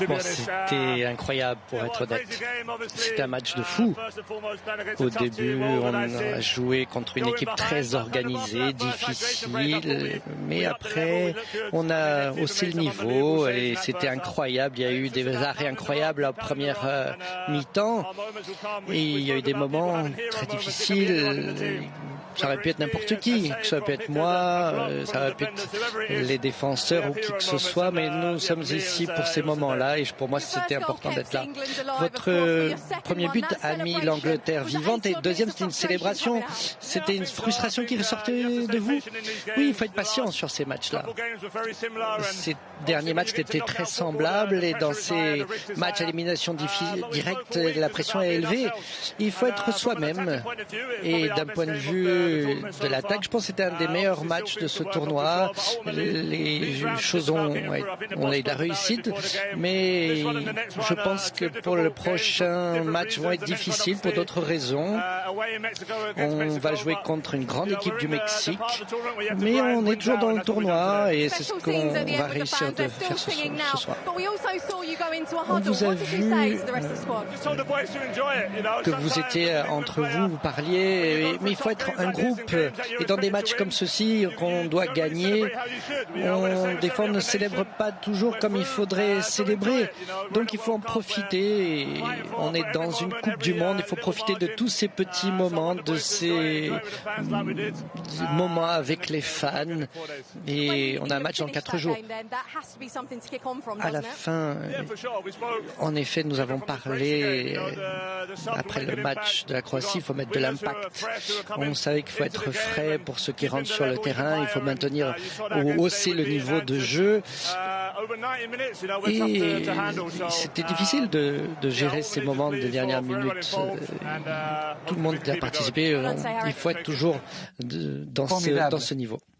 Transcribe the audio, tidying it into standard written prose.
Bon, c'était incroyable pour être honnête. C'était un match de fou. Au début, on a joué contre une équipe très organisée, difficile, mais après, on a haussé le niveau et c'était incroyable. Il y a eu des arrêts incroyables en première mi-temps et il y a eu des moments très difficiles. Ça aurait pu être n'importe qui, ça aurait pu être moi, ça aurait pu être les défenseurs ou qui que ce soit, mais nous sommes ici pour ces moments-là et pour moi c'était important d'être là. Votre premier but a mis l'Angleterre vivante et le deuxième c'était une célébration, c'était une frustration qui ressortait de vous. Oui, il faut être patient sur ces matchs-là. Ces derniers matchs étaient très semblables et dans ces matchs à élimination directe, la pression est élevée. Il faut être soi-même et d'un point de vue de l'attaque, je pense que c'était un des meilleurs matchs de ce tournoi. Les choses ont eu de la réussite, mais je pense que pour le prochain match vont être difficiles pour d'autres raisons. On va jouer contre une grande équipe du Mexique, mais on est toujours dans le tournoi et c'est ce qu'on va réussir de faire ce soir. On vous a vu que vous étiez entre vous, vous parliez, mais il faut être un groupe et dans des matchs comme ceci qu'on doit gagner, des fois on ne célèbre pas toujours comme il faudrait célébrer, donc il faut en profiter et on est dans une Coupe du Monde, il faut profiter de tous ces petits moments, de ces moments avec les fans et on a un match dans 4 jours. À la fin, en effet, nous avons parlé après le match de la Croatie, il faut mettre de l'impact. On savait qu'il faut être frais pour ceux qui rentrent sur le terrain, il faut maintenir ou hausser le niveau de jeu. Et c'était difficile de gérer ces moments de dernière minute. Tout le monde a participé. Il faut être toujours dans ce niveau.